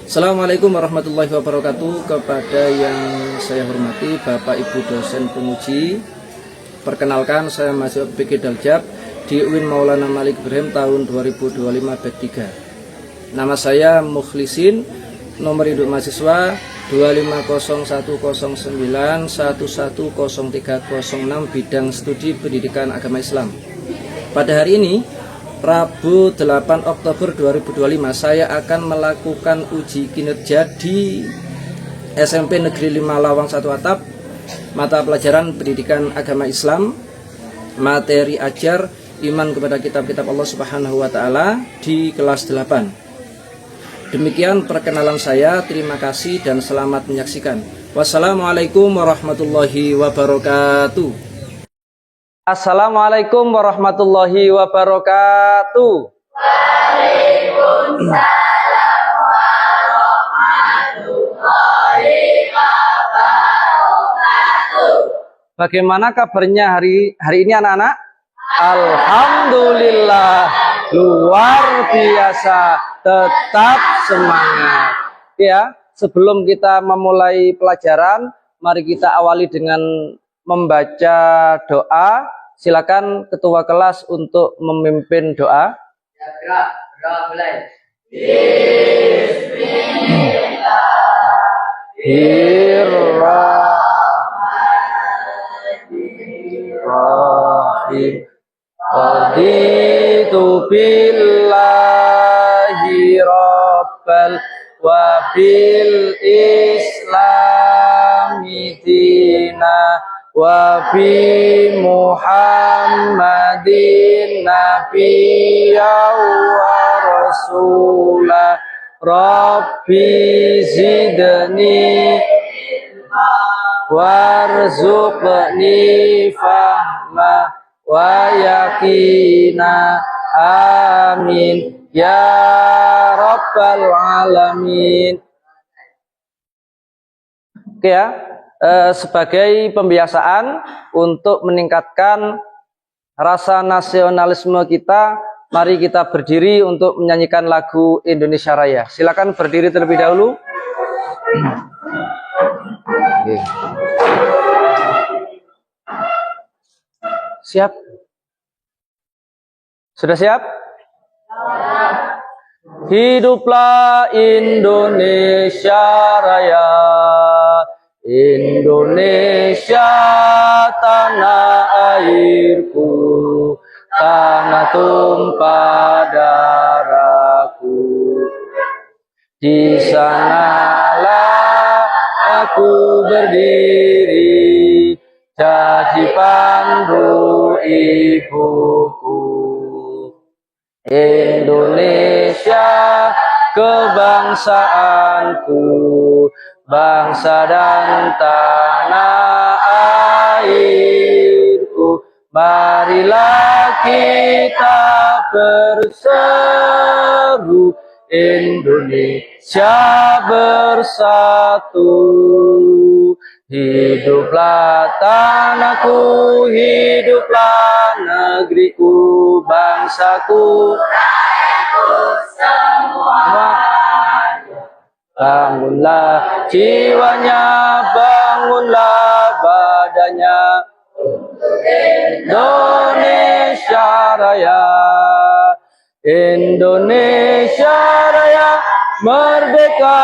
Assalamualaikum warahmatullahi wabarakatuh. Kepada yang saya hormati Bapak Ibu dosen penguji, perkenalkan saya mahasiswa PG Daljab di UIN Maulana Malik Ibrahim tahun 2025 bab 3. Nama saya Mukhlisin, nomor induk mahasiswa 2501091100306, bidang studi pendidikan agama Islam. Pada hari ini Rabu 8 Oktober 2025 saya akan melakukan uji kinerja di SMP Negeri 5 Lawang 1 Atap, mata pelajaran pendidikan agama Islam, materi ajar iman kepada kitab-kitab Allah Subhanahu wa taala di kelas 8. Demikian perkenalan saya, terima kasih dan selamat menyaksikan. Wassalamualaikum warahmatullahi wabarakatuh. Assalamualaikum warahmatullahi wabarakatuh. Waalaikumsalam warahmatullahi wabarakatuh. Bagaimana kabarnya hari ini anak-anak? Alhamdulillah, luar biasa, tetap semangat. Ya, sebelum kita memulai pelajaran, mari kita awali dengan membaca doa. Silakan ketua kelas untuk memimpin doa. Bismillahirrahmanirrahim. Raditu billahi rabbal wa bil islami dina wa bi Muhammadin nabiyya wa rasulah. Rabbi zidni warzuqni fahma wa yaqina, amin ya rabbal alamin. Oke ya, sebagai pembiasaan untuk meningkatkan rasa nasionalisme kita, mari kita berdiri untuk menyanyikan lagu Indonesia Raya. Silakan berdiri terlebih dahulu. Siap? Sudah siap? Hiduplah Indonesia Raya, Indonesia tanah airku, tanah tumpah darahku. Di sanalah aku berdiri, jadi pandu ibuku. Indonesia kebangsaanku, bangsa dan tanah airku. Marilah kita berseru, Indonesia bersatu. Hiduplah tanahku, hiduplah negeriku, bangsaku, rakyatku semua. Bangunlah jiwanya, bangunlah badannya, Indonesia Raya, Indonesia Raya, merdeka,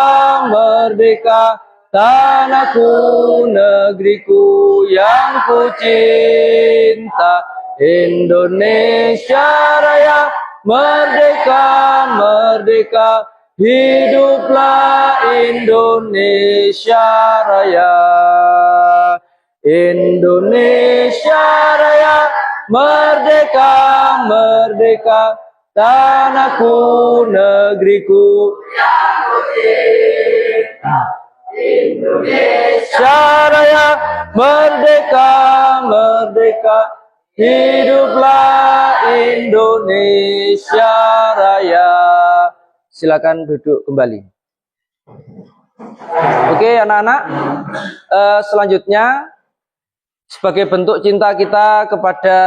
merdeka, tanahku, negeriku yang ku cinta. Indonesia Raya, merdeka, merdeka, hiduplah Indonesia Raya. Indonesia Raya, merdeka, merdeka, tanahku, negeriku yang ku cinta. Indonesia Raya, merdeka, merdeka, hiduplah Indonesia Raya. Silakan duduk kembali. Oke anak-anak, selanjutnya sebagai bentuk cinta kita kepada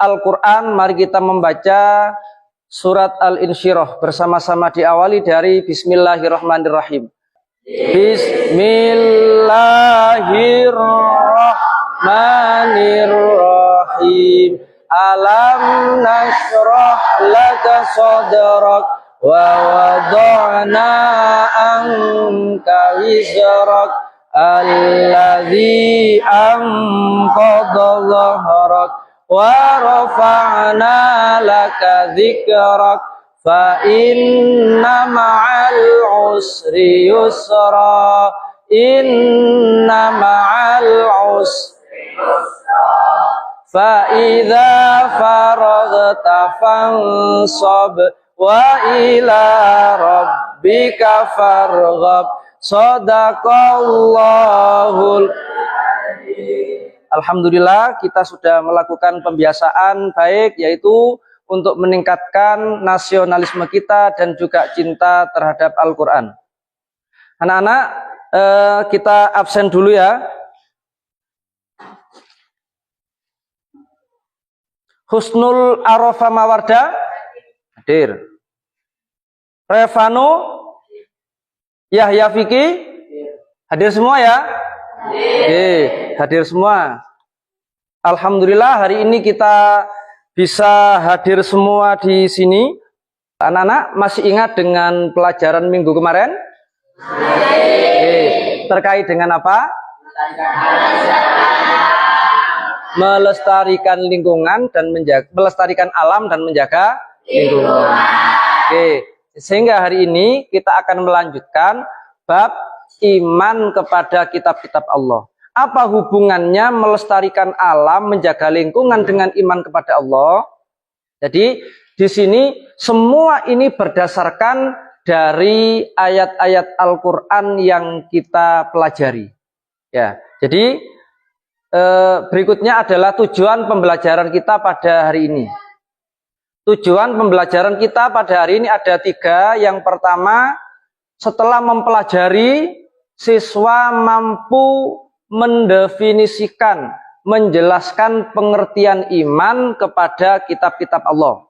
Al-Quran, mari kita membaca surat Al-Insyirah. Bersama-sama diawali dari Bismillahirrahmanirrahim. Bismillahirrahmanirrahim. Alam nashrah laka sadrak wa wada'na anka wizrak alladzi anqadha dhahrak wa rafa'na laka dzikrak fa inna ma'al usri yusra inna ma'al usri fa idza faraghta fansab wa ila rabbika farghab. Shadaqallahul. Alhamdulillah kita sudah melakukan pembiasaan baik, yaitu untuk meningkatkan nasionalisme kita dan juga cinta terhadap Al-Quran. Anak-anak, kita absen dulu ya. Husnul Arafa Mawarda hadir. Revano Yahya Fiki hadir semua ya? Oke, hadir semua. Alhamdulillah hari ini kita bisa hadir semua di sini. Anak-anak masih ingat dengan pelajaran minggu kemarin? Oke, terkait dengan apa? Melestarikan lingkungan dan melestarikan alam dan menjaga lingkungan. Oke. Sehingga hari ini kita akan melanjutkan bab iman kepada kitab-kitab Allah. Apa hubungannya melestarikan alam, menjaga lingkungan dengan iman kepada Allah? Jadi di sini semua ini berdasarkan dari ayat-ayat Al-Quran yang kita pelajari. Ya, jadi berikutnya adalah tujuan pembelajaran kita pada hari ini. Tujuan pembelajaran kita pada hari ini ada 3. Yang pertama, setelah mempelajari, siswa mampu mendefinisikan, menjelaskan pengertian iman kepada kitab-kitab Allah.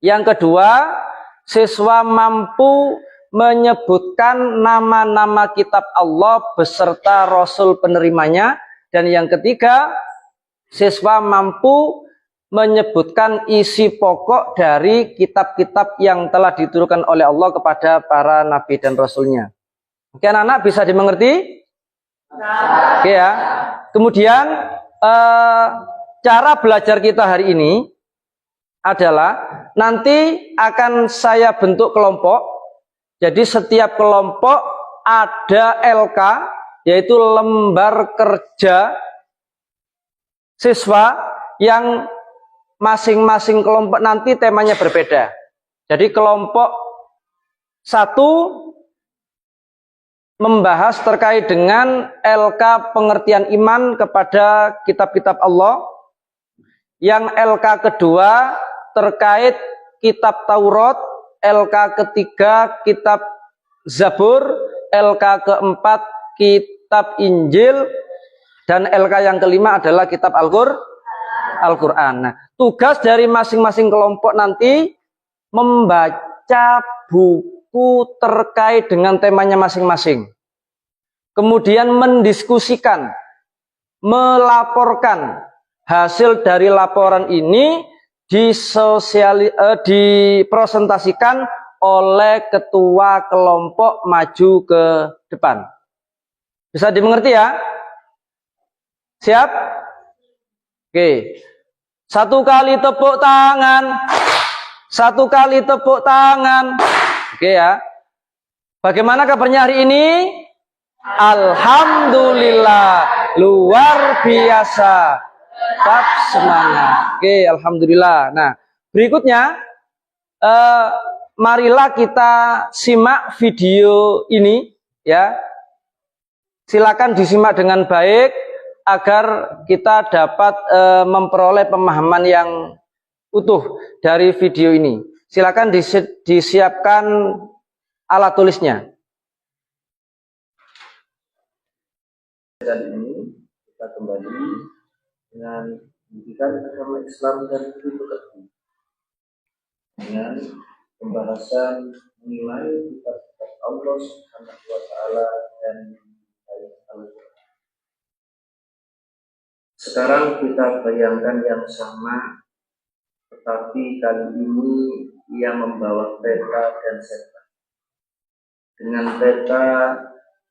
Yang kedua, siswa mampu menyebutkan nama-nama kitab Allah beserta Rasul penerimanya. Dan yang ketiga, siswa mampu menyebutkan isi pokok dari kitab-kitab yang telah diturunkan oleh Allah kepada para nabi dan rasulnya. Oke, anak-anak bisa dimengerti? Oke ya. Kemudian cara belajar kita hari ini adalah nanti akan saya bentuk kelompok. Jadi setiap kelompok ada LK, yaitu lembar kerja siswa yang masing-masing kelompok nanti temanya berbeda. Jadi kelompok 1 membahas terkait dengan LK pengertian iman kepada kitab-kitab Allah. Yang LK kedua terkait kitab Taurat, LK ketiga kitab Zabur, LK keempat kitab Injil, dan LK yang kelima adalah kitab Al-Quran. Nah, tugas dari masing-masing kelompok nanti membaca buku terkait dengan temanya masing-masing. Kemudian mendiskusikan, melaporkan hasil dari laporan ini dipresentasikan oleh ketua kelompok maju ke depan. Bisa dimengerti ya? Siap? Oke. 1 kali tepuk tangan. 1 kali tepuk tangan. Oke ya. Bagaimana kabarnya hari ini? Alhamdulillah. Luar biasa. Tetap semangat. Oke, alhamdulillah. Nah, berikutnya marilah kita simak video ini ya. Silakan disimak dengan baik agar kita dapat memperoleh pemahaman yang utuh dari video ini. Silakan disiapkan alat tulisnya. Dan ini kita kembali dengan pendidikan agama Islam dan filosofi. dengan pembahasan mengenai kitab-kitab Allah Subhanahu wa taala dan Al-Qur'an. Sekarang kita bayangkan yang sama, tetapi kali ini ia membawa peta dan setan. Dengan peta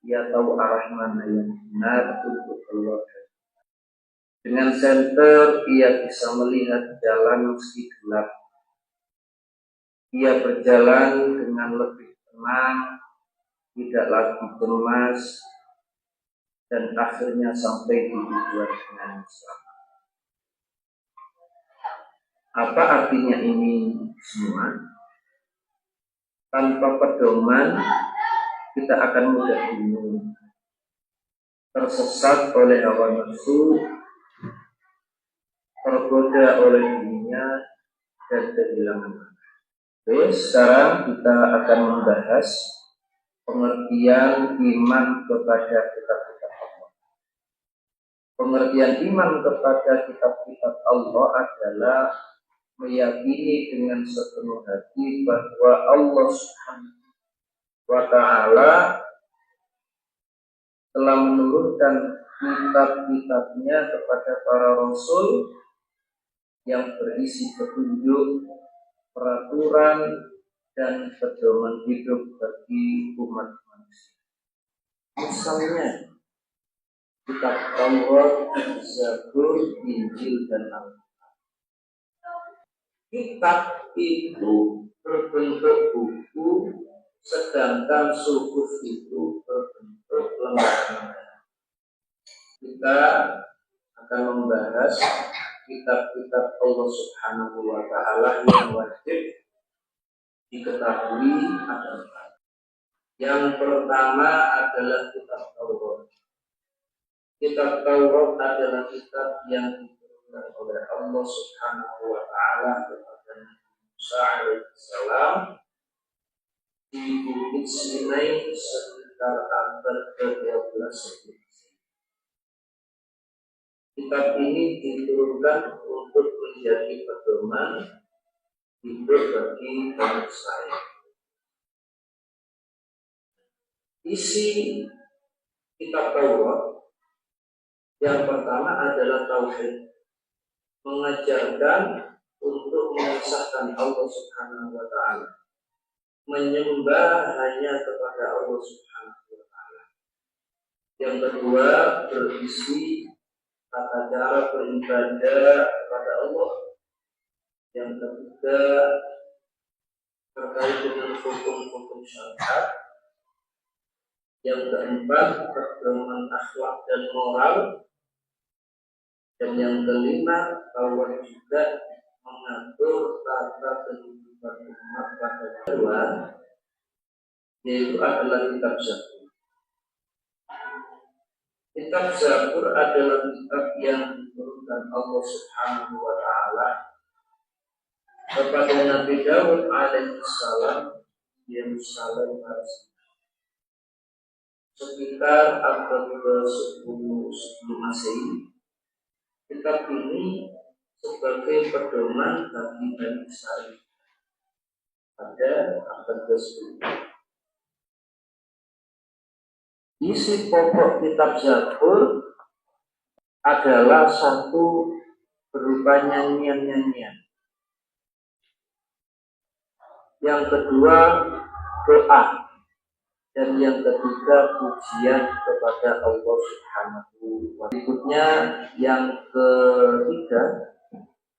ia tahu arah mana yang benar untuk keluar. Dengan senter ia bisa melihat jalan meski gelap. Ia berjalan dengan lebih tenang, tidak lagi cemas, dan akhirnya sampai di tujuan dengan selamat. Apa artinya ini semua? Tanpa pedoman kita akan mudah bingung, tersesat oleh hawa nafsu, tergoda oleh dunia, dan kehilangan. Terus sekarang kita akan membahas pengertian iman kepada kitab-kitab Allah. Pengertian iman kepada kitab-kitab Allah adalah meyakini dengan sepenuh hati bahwa Allah Subhanahu wa ta'ala telah menurunkan kitab-kitabnya kepada para rasul yang berisi petunjuk, peraturan, dan pedoman hidup bagi umat manusia. Misalnya kitab Taurat, Zabur, Injil, dan Al-Quran. Kitab itu berbentuk buku, sedangkan suhuf itu berbentuk lembaran. Kita akan membahas kitab-kitab Allah Subhanahu wa ta'ala yang wajib diketahui adalah. Yang pertama adalah kitab Taurat. Kitab Taurat adalah kitab yang diturunkan oleh Allah Subhanahu wa ta'ala kepada Nabi Musa alaihissalam di Bukit Sinai sekitar abad ke-12 sebelum. Kitab ini diturunkan untuk menjadi pedoman hidup bagi Bani Israil. Isi kitab Taurat yang pertama adalah tauhid, mengajarkan untuk mengesahkan Allah Subhanahu wa ta'ala, menyembah hanya kepada Allah Subhanahu wa ta'ala. Yang kedua, berisi tata cara beribadah kepada Allah. Yang ketiga, terkait dengan hukum-hukum syariat. Yang keempat, pedoman akhlak dan moral. Dan yang kelima, bahwa juga mengatur tata kehidupan umat pada kedua, yaitu adalah kitab Zabur. Kitab Zabur adalah kitab yang diturunkan Allah Subhanahu wa ta'ala kepada Nabi Daud alaihissalam di Yerusalem, Palestina, sekitar abad ke-10 sebelum Masehi. Kitab ini sebagai pedoman bagi Bani Israil pada abad ke-10. Isi pokok kitab Zabur adalah satu berupa nyanyian-nyanyian. Yang kedua, doa. Dan yang ketiga, pujian kepada Allah Subhanahu wa ta'ala. Berikutnya, yang ketiga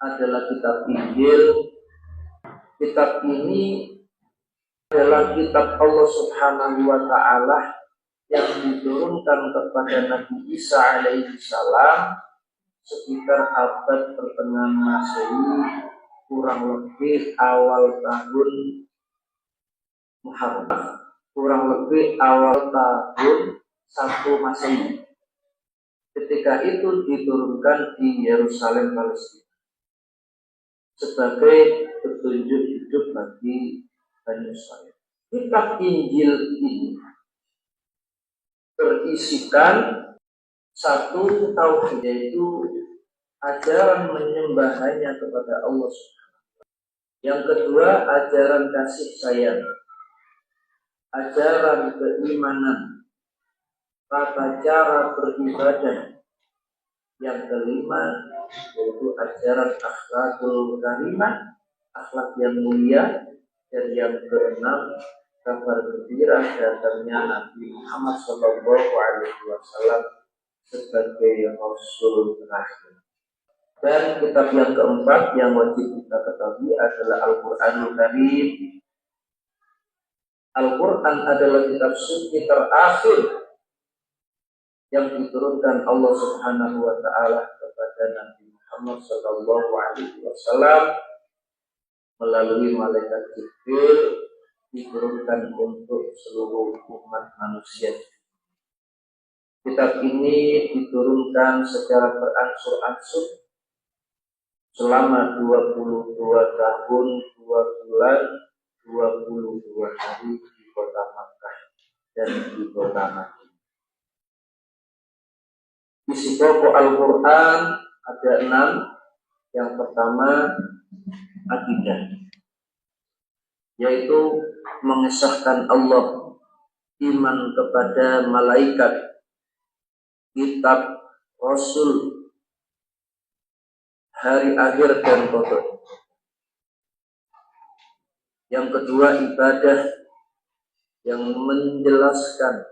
adalah kitab Injil. Kitab ini adalah kitab Allah Subhanahu wa ta'ala yang diturunkan kepada Nabi Isa alaihissalam sekitar abad pertengahan Masehi, kurang lebih awal tahun Muharram, kurang lebih awal tahun 1 Masehi. Ketika itu diturunkan di Yerusalem, Palestina, sebagai petunjuk hidup bagi Bani Israil. Kitab Injil ini berisikan satu tauhid, yaitu ajaran menyembah hanya kepada Allah Subhanahu wa ta'ala. Yang kedua, ajaran kasih sayang, ajaran keimanan, tata cara beribadah. Yang kelima, yaitu ajaran akhlakul karimah, akhlak yang mulia. Dan yang keenam, kabar gembira datangnya Nabi Muhammad SAW sebagai Rasul terakhir. Dan kitab yang keempat yang wajib kita ketahui adalah Al-Quranul Karim. Al-Quran adalah kitab suci terakhir yang diturunkan Allah Subhanahu wa Ta'ala kepada Nabi Muhammad SAW melalui malaikat Jibril, diturunkan untuk seluruh umat manusia. Kitab ini diturunkan secara berangsur-angsur selama 22 tahun, 2 bulan, 22 hari di kota Makkah dan di kota Madinah. Isi pokok Al-Quran ada 6. Yang pertama, akidah, yaitu mengesahkan Allah, iman kepada malaikat, kitab, rasul, hari akhir dan qadar. Yang kedua, ibadah, yang menjelaskan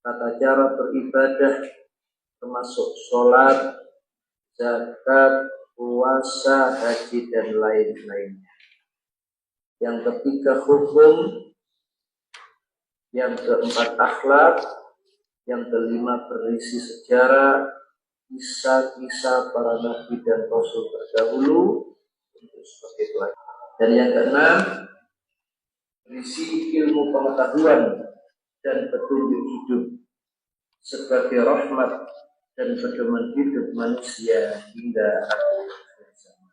tata cara beribadah termasuk sholat, zakat, puasa, haji dan lain-lainnya. Yang ketiga, hukum. Yang keempat, akhlak. Yang kelima, berisi sejarah, kisah-kisah para nabi dan rasul terdahulu untuk sebagai pelajaran. Dan yang keenam, berisi ilmu pengetahuan dan petunjuk hidup sebagai rahmat dan pedoman hidup manusia hingga akhir zaman.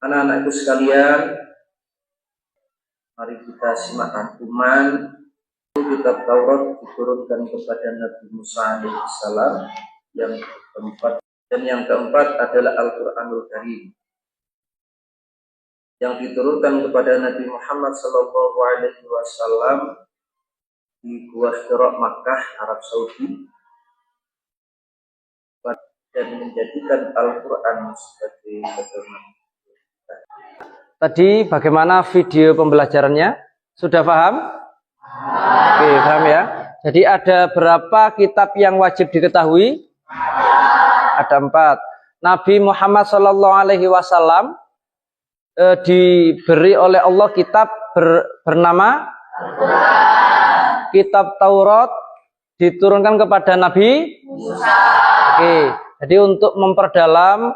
Anak-anakku sekalian, mari kita simak rangkuman. Kitab Taurat diturunkan kepada Nabi Musa alaihissalam yang keempat, dan yang keempat adalah Al-Quranul Karim yang diturunkan kepada Nabi Muhammad SAW di Gua Hira Makkah, Arab Saudi, dan menjadikan Al-Quran sebagai pedoman. Tadi bagaimana video pembelajarannya? Sudah paham? Oke, paham ya? Jadi ada berapa kitab yang wajib diketahui? Ada 4. Nabi Muhammad SAW diberi oleh Allah kitab bernama Kitab Taurat, diturunkan kepada Nabi Musa. Oke, jadi untuk memperdalam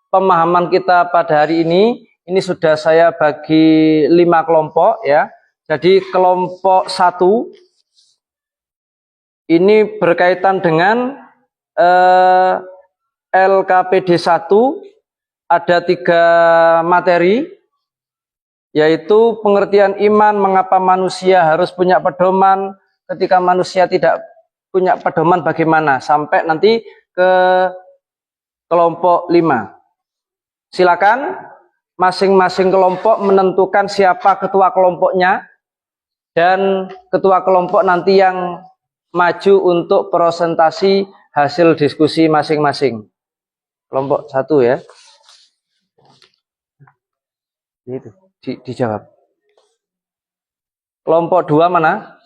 pemahaman kita pada hari ini sudah saya bagi 5 kelompok ya. Jadi kelompok 1 ini berkaitan dengan LKPD 1, ada 3 materi, yaitu pengertian iman, mengapa manusia harus punya pedoman, ketika manusia tidak punya pedoman bagaimana, sampai nanti ke kelompok 5. Silakan masing-masing kelompok menentukan siapa ketua kelompoknya, dan ketua kelompok nanti yang maju untuk presentasi hasil diskusi masing-masing. Kelompok 1 ya. Itu dijawab. Kelompok 2 mana?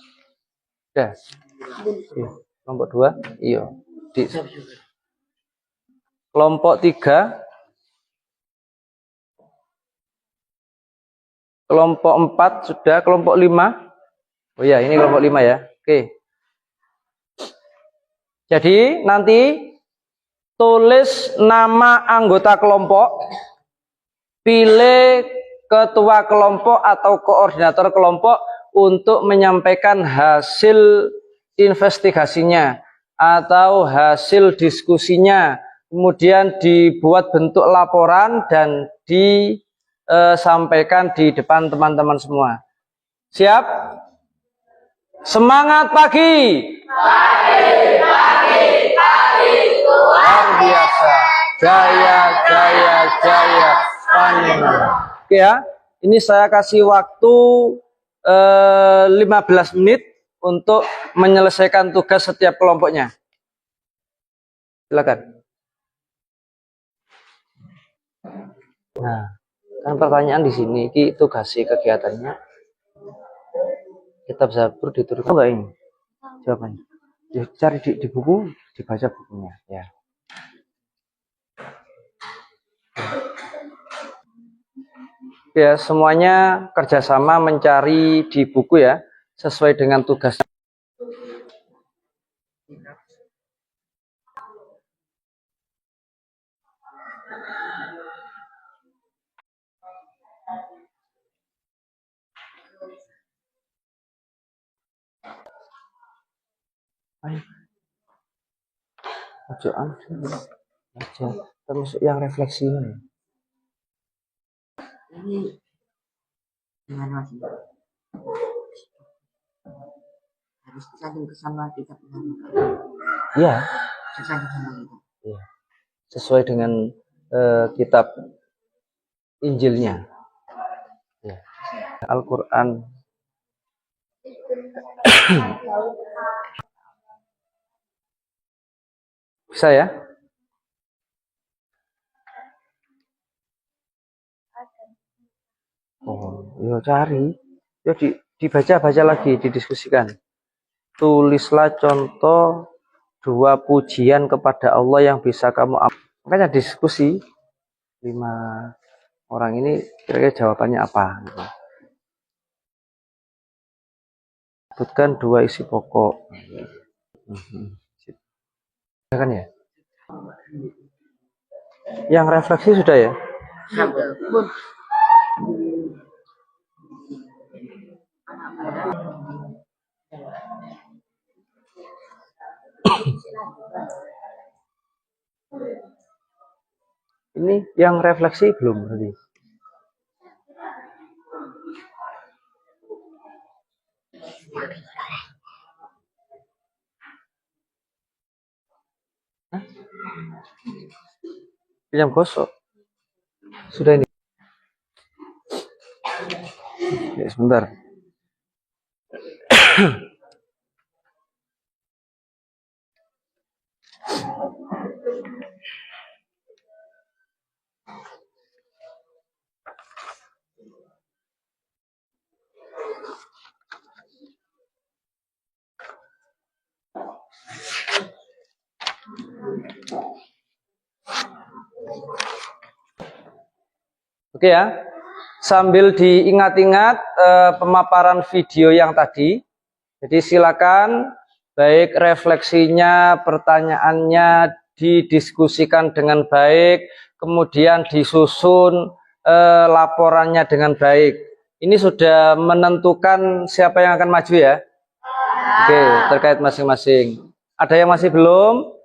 Ya. Kelompok 2? Iya. Kelompok 3. Kelompok 4 sudah. Kelompok 5. Oh ya, ini kelompok 5 ya. Oke. Jadi nanti tulis nama anggota kelompok, pilih ketua kelompok atau koordinator kelompok untuk menyampaikan hasil investigasinya atau hasil diskusinya, kemudian dibuat bentuk laporan dan disampaikan di depan teman-teman semua. Siap? Semangat pagi! Luar biasa. Jaya, jaya, jaya. Oke ya, ini saya kasih waktu 15 menit untuk menyelesaikan tugas setiap kelompoknya. Silakan. Nah, kan pertanyaan di sini, ini tugasnya kegiatannya. Kitab Zabur diturunkan enggak ini? Jawabannya. Ya, cari di buku, dibaca bukunya. Ya. Ya, semuanya kerjasama mencari di buku ya, sesuai dengan tugas. Ayo. Bacaan aja, termasuk yang refleksi ini. Ini gimana Mas? Harus saling kesana kita benar. Iya. Sesuai kesana kita. Iya. Sesuai dengan kitab Injilnya. Ya. Al-Quran. Bisa ya? Oh, ya cari. Ya dibaca-baca lagi, didiskusikan. Tulislah contoh 2 pujian kepada Allah yang bisa kamu ambil. Makanya diskusi 5 orang ini kira-kira jawabannya apa gitu. Sebutkan 2 isi pokok. Ya kan ya? Yang refleksi sudah ya? Ini yang refleksi belum berarti. Yang gosok. Sudah ini. Ya, sebentar. Oke ya, sambil diingat-ingat pemaparan video yang tadi. Jadi silakan baik refleksinya, pertanyaannya didiskusikan dengan baik, kemudian disusun laporannya dengan baik. Ini sudah menentukan siapa yang akan maju ya? Oke, terkait masing-masing. Ada yang masih belum?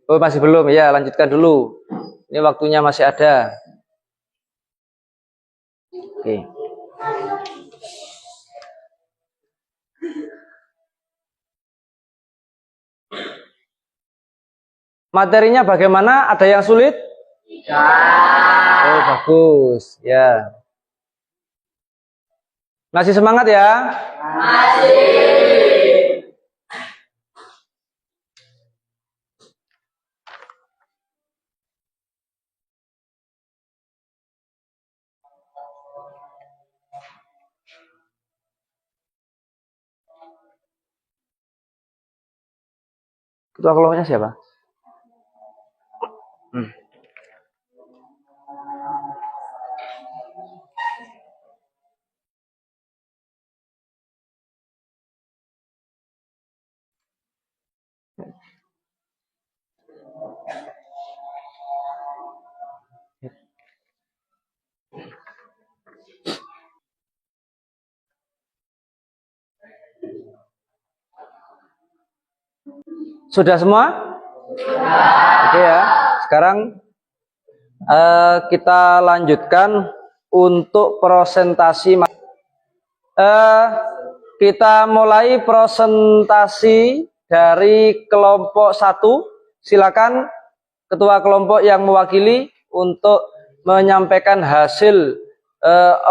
Oh, masih belum ya, lanjutkan dulu. Ini waktunya masih ada. Oke. Materinya bagaimana? Ada yang sulit? Ya. Oh, bagus. Ya. Masih semangat ya? Masih. Ketua kelompoknya siapa? Sudah semua? Oke ya. Sekarang kita lanjutkan untuk presentasi. Kita mulai presentasi dari kelompok 1. Silakan ketua kelompok yang mewakili untuk menyampaikan hasil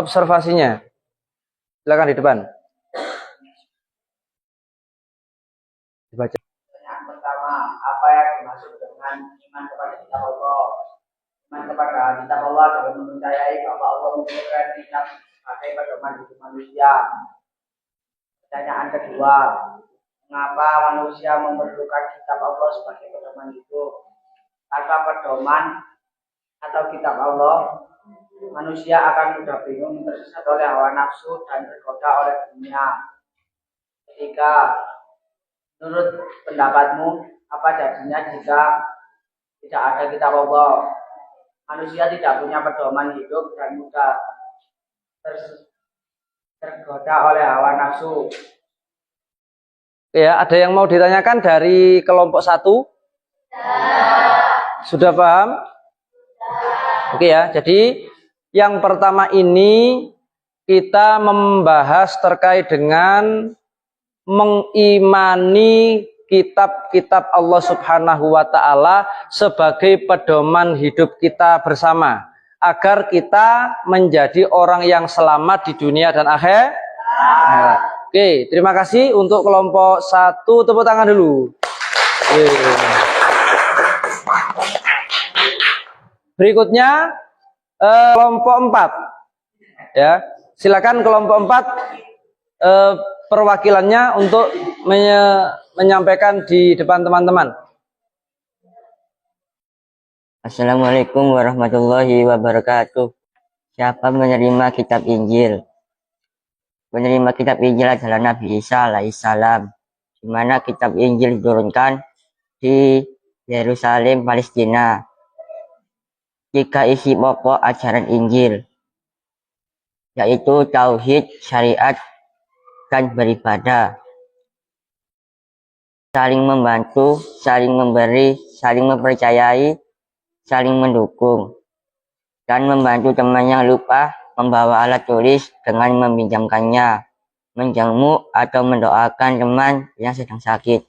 observasinya. Silakan di depan. Dibaca. Yang pertama, apa yang dimaksud dengan iman kepada kitab Allah? Iman kepada kitab Allah adalah mempercayai bahwa Allah memberikan kitab sebagai pedoman hidup manusia. Pertanyaan kedua, mengapa manusia memerlukan kitab Allah sebagai pedoman hidup? Tanpa pedoman atau kitab Allah, manusia akan mudah bingung, tersesat oleh hawa nafsu dan tergoda oleh dunia. Ketiga, menurut pendapatmu, apa jadinya jika tidak ada kitab Allah? Manusia tidak punya pedoman hidup dan mudah tergoda oleh hawa nafsu. Ya, ada yang mau ditanyakan dari kelompok 1? Sudah paham? Oke ya, jadi yang pertama ini kita membahas terkait dengan mengimani kitab-kitab Allah Subhanahu wa Ta'ala sebagai pedoman hidup kita bersama, agar kita menjadi orang yang selamat di dunia dan akhirat. Oke, terima kasih untuk kelompok 1, tepuk tangan dulu. Oke. Berikutnya kelompok 4. Ya, silakan kelompok 4 perwakilannya untuk menyampaikan di depan teman-teman. Assalamualaikum warahmatullahi wabarakatuh. Siapa menerima kitab Injil? Penerima kitab Injil adalah Nabi Isa alaihissalam, di mana kitab Injil diturunkan di Yerusalem, Palestina. Jika isi pokok ajaran Injil, yaitu tauhid, syariat, dan beribadah, saling membantu, saling memberi, saling mempercayai, saling mendukung, dan membantu teman yang lupa membawa alat tulis dengan meminjamkannya, menjamu atau mendoakan teman yang sedang sakit.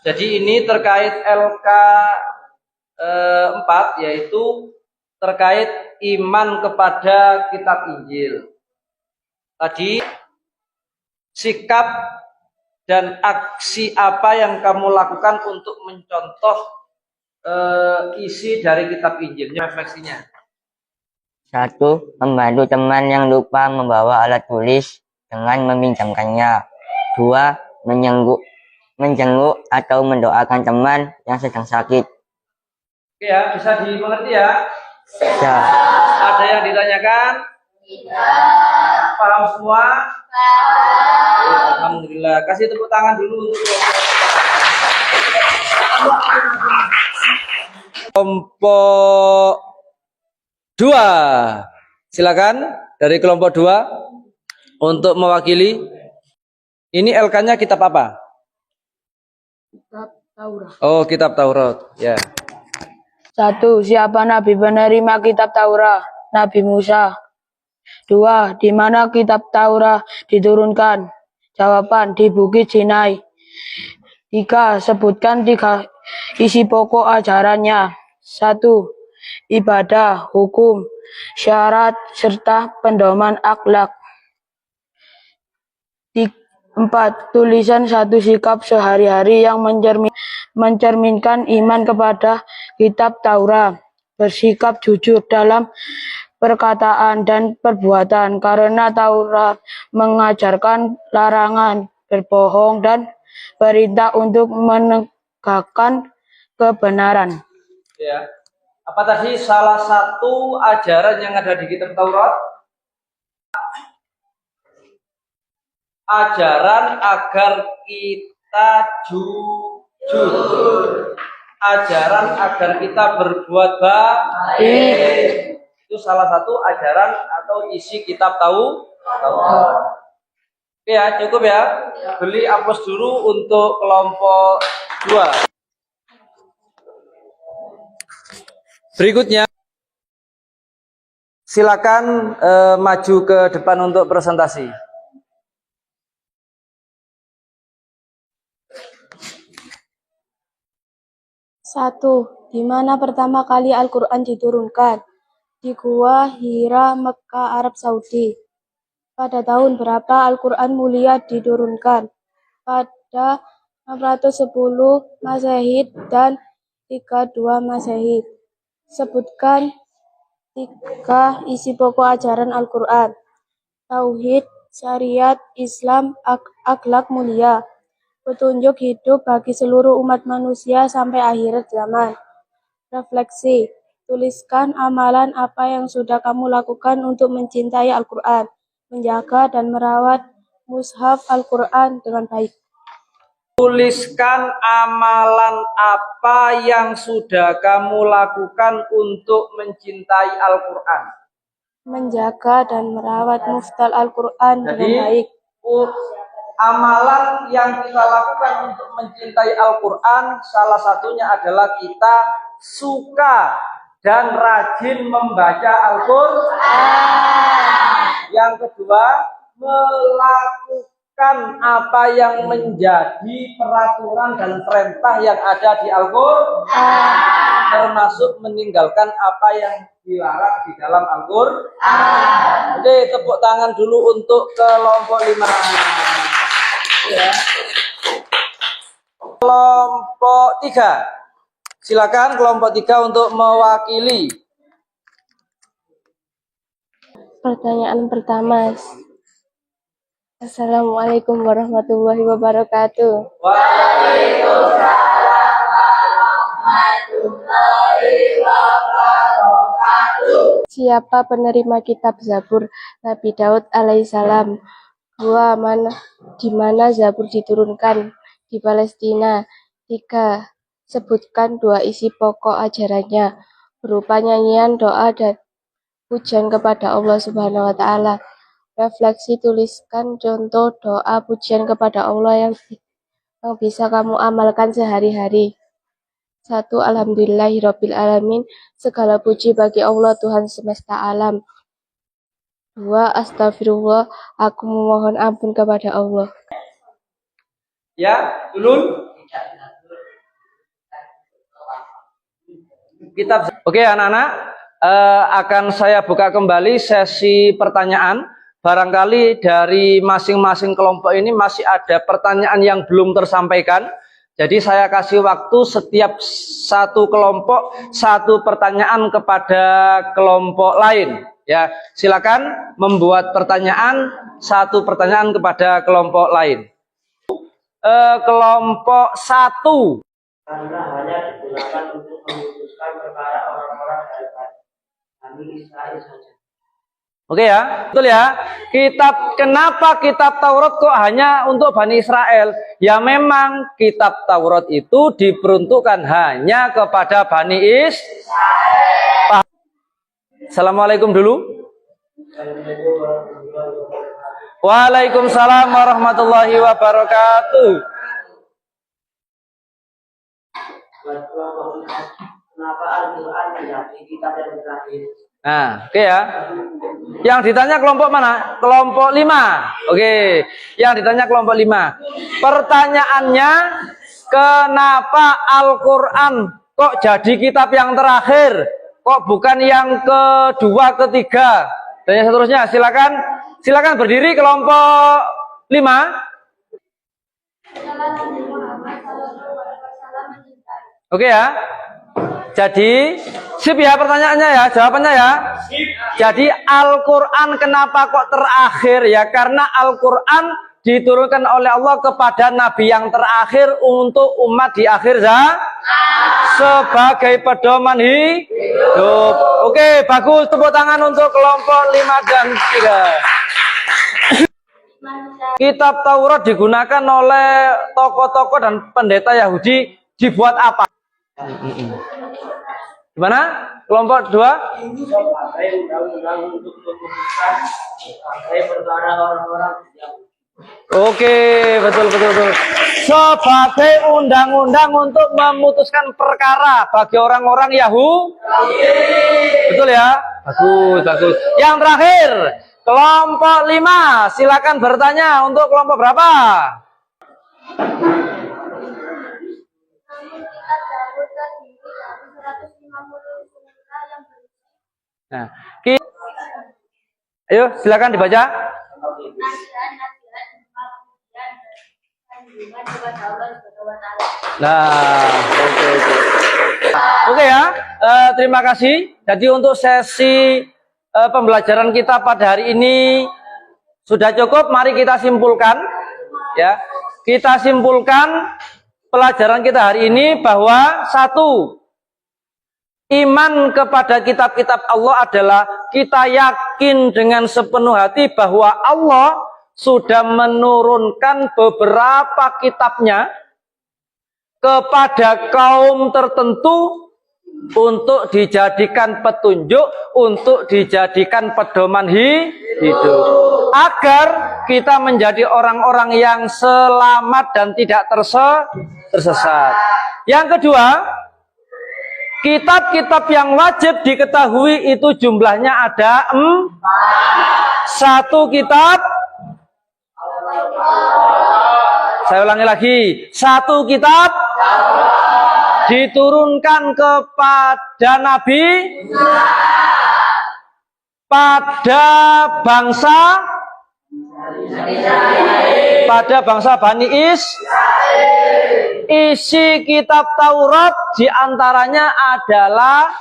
Jadi ini terkait LK 4, yaitu terkait iman kepada kitab Injil. Tadi sikap dan aksi apa yang kamu lakukan untuk mencontoh isi dari kitab Injil, refleksinya. 1. Membantu teman yang lupa membawa alat tulis dengan meminjamkannya. 2. Menjenguk atau mendoakan teman yang sedang sakit. Oke ya, bisa dimengerti ya? Ya. Ada yang ditanyakan? Tidak. Paham semua? Paham. Alhamdulillah. Kasih tepuk tangan dulu untuk kelompok 2. Silakan dari kelompok 2 untuk mewakili. Ini LK-nya kitab apa? Kitab Taurat. Oh, kitab Taurat. Ya. 1. Siapa nabi penerima kitab Taurat? Nabi Musa. 2. Di mana kitab Taurat diturunkan? Jawaban, di Bukit Sinai. 3. Sebutkan 3 isi pokok ajarannya. 1. Ibadah, hukum, syarat, serta pedoman akhlak. 4. Tulisan satu sikap sehari-hari yang mencerminkan iman kepada kitab Taurat. Bersikap jujur dalam perkataan dan perbuatan, karena Taurat mengajarkan larangan berbohong dan perintah untuk menegakkan kebenaran. Ya. Apa tadi salah satu ajaran yang ada di kitab Taurat? Ajaran agar kita jujur. Ajaran agar kita berbuat baik. Itu salah satu ajaran atau isi kitab Taurat. Oke ya, cukup ya. Beli apus dulu untuk kelompok 2. Berikutnya, silakan maju ke depan untuk presentasi. 1. Di mana pertama kali Al-Quran diturunkan? Di Gua Hira, Mekah, Arab Saudi. Pada tahun berapa Al-Quran mulia diturunkan? Pada 610 Masehi dan 32 Masehi. Sebutkan 3 isi pokok ajaran Al-Quran. Tauhid, syariat, Islam, akhlak mulia. Petunjuk hidup bagi seluruh umat manusia sampai akhir zaman. Refleksi. Tuliskan amalan apa yang sudah kamu lakukan untuk mencintai Al-Quran, menjaga dan merawat mushaf Al-Quran dengan baik. Tuliskan amalan apa yang sudah kamu lakukan untuk mencintai Al-Quran. Menjaga dan merawat mushaf Al-Quran dengan baik. Amalan yang kita lakukan untuk mencintai Al-Quran, salah satunya adalah kita suka dan rajin membaca Al-Quran. Yang kedua, melakukan apa yang menjadi peraturan dan perintah yang ada di Al-Quran, termasuk meninggalkan apa yang dilarang di dalam Al-Quran. Oke, tepuk tangan dulu untuk kelompok 5. Ya. Kelompok 3. Silakan kelompok 3 untuk mewakili. Pertanyaan pertama. Assalamualaikum warahmatullahi wabarakatuh. Waalaikumsalam warahmatullahi wabarakatuh. Siapa penerima kitab Zabur? Nabi Daud alaihissalam. 2. Di mana Zabur diturunkan? Di Palestina. 3. Sebutkan 2 isi pokok ajarannya, berupa nyanyian, doa, dan pujian kepada Allah Subhanahu wa Ta'ala. Refleksi, tuliskan contoh doa pujian kepada Allah yang bisa kamu amalkan sehari-hari. 1. Alhamdulillahirabbil alamin. Segala puji bagi Allah Tuhan semesta alam. 2. Astagfirullah. Aku memohon ampun kepada Allah. Ya, Ulul. Kitab. Oke, anak-anak, akan saya buka kembali sesi pertanyaan. Barangkali dari masing-masing kelompok ini masih ada pertanyaan yang belum tersampaikan. Jadi saya kasih waktu setiap satu kelompok 1 pertanyaan kepada kelompok lain. Ya, silakan membuat pertanyaan, 1 pertanyaan kepada kelompok lain. Kelompok 1. Karena hanya digunakan untuk memutuskan perkara orang-orang dari Bani Israel saja. Oke ya, betul ya. Kenapa kitab Taurat kok hanya untuk Bani Israel? Ya memang kitab Taurat itu diperuntukkan hanya kepada Bani Israel. Assalamualaikum dulu. Waalaikumsalam warahmatullahi wabarakatuh. Kenapa Al-Quran menjadi kitab yang terakhir? Nah, oke ya. Yang ditanya kelompok mana? Kelompok 5. Oke. Yang ditanya kelompok 5. Pertanyaannya, kenapa Al-Quran kok jadi kitab yang terakhir? Kok bukan yang kedua, ketiga? Dan yang seterusnya, silakan berdiri kelompok 5. Oke ya. Jadi, sip ya pertanyaannya ya, jawabannya ya. Jadi Al-Quran kenapa kok terakhir ya? Karena Al-Quran diturunkan oleh Allah kepada Nabi yang terakhir untuk umat di akhir zaman sebagai pedoman hidup. Oke, bagus, tepuk tangan untuk kelompok 5 dan 3. Kitab Taurat digunakan oleh tokoh-tokoh dan pendeta Yahudi dibuat apa? Gimana? Kelompok 2? Sebagai undang-undang untuk memutuskan sebagai perkara orang-orang yang Oke, betul. Sebagai undang-undang untuk memutuskan perkara bagi orang-orang Yahudi. Betul ya? Bagus. Yang terakhir, kelompok 5. Silakan bertanya untuk kelompok berapa? Nah, ayo silakan dibaca. Nah, oke ya. Terima kasih. Jadi untuk sesi pembelajaran kita pada hari ini sudah cukup. Mari kita simpulkan, ya. Kita simpulkan pelajaran kita hari ini bahwa satu, iman kepada kitab-kitab Allah adalah kita yakin dengan sepenuh hati bahwa Allah sudah menurunkan beberapa kitabnya kepada kaum tertentu untuk dijadikan petunjuk, untuk dijadikan pedoman hidup, agar kita menjadi orang-orang yang selamat dan tidak tersesat. Yang kedua, kitab-kitab yang wajib diketahui itu jumlahnya ada 4. Satu kitab, saya ulangi lagi, satu kitab diturunkan kepada Nabi pada bangsa Bani Israil. Isi kitab Taurat diantaranya adalah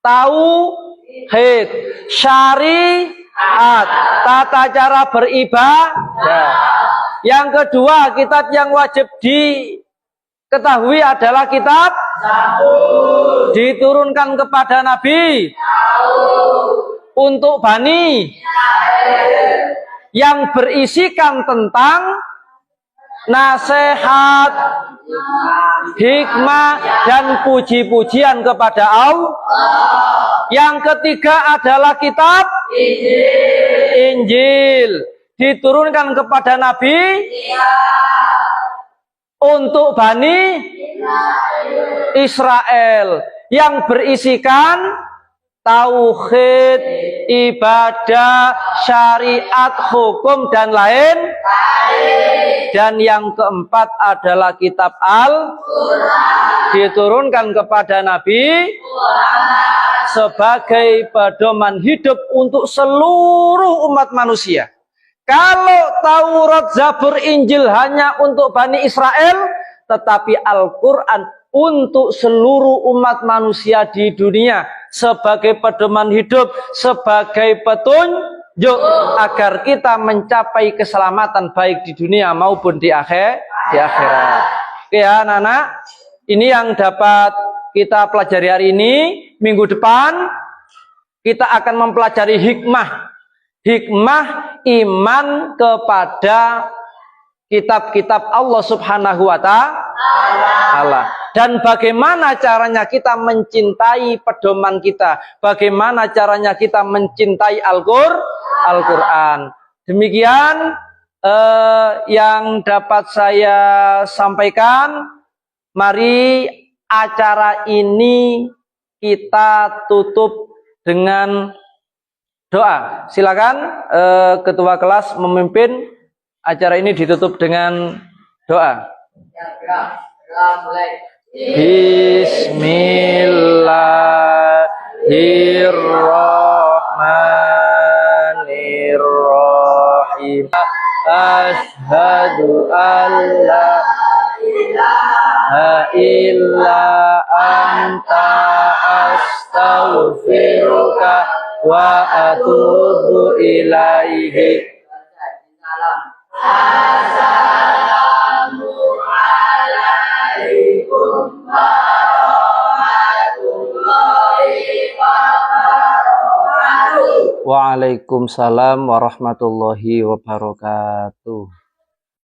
tauhid, syariat, tata cara beribadah. Yang kedua, kitab yang wajib diketahui adalah kitab Zabur, diturunkan kepada Nabi untuk Bani yang berisikan tentang nasihat, hikmah, dan puji-pujian kepada Allah. Yang ketiga adalah kitab Injil, diturunkan kepada Nabi untuk Bani Israel, yang berisikan tauhid, ibadah, syariat, hukum, dan lain. Dan yang keempat adalah kitab Al-Quran, diturunkan kepada Nabi sebagai pedoman hidup untuk seluruh umat manusia. Kalau Taurat, Zabur, Injil hanya untuk Bani Israel, tetapi Al-Quran untuk seluruh umat manusia di dunia sebagai pedoman hidup, sebagai petunjuk agar kita mencapai keselamatan baik di dunia maupun di akhirat. Oke ya anak-anak, ini yang dapat kita pelajari hari ini. Minggu depan kita akan mempelajari hikmah iman kepada kitab-kitab Allah Subhanahu wa Ta'ala, dan bagaimana caranya kita mencintai pedoman kita, bagaimana caranya kita mencintai Al-Quran. Demikian yang dapat saya sampaikan. Mari acara ini kita tutup dengan doa. Silakan ketua kelas memimpin acara ini, ditutup dengan doa. Bismillahirrahmanirrahim. Asyhadu an la ilaha illa anta astaghfiruka wa atubu ilaihi. Assalamualaikum warahmatullahi wabarakatuh. Waalaikumsalam warahmatullahi wabarakatuh.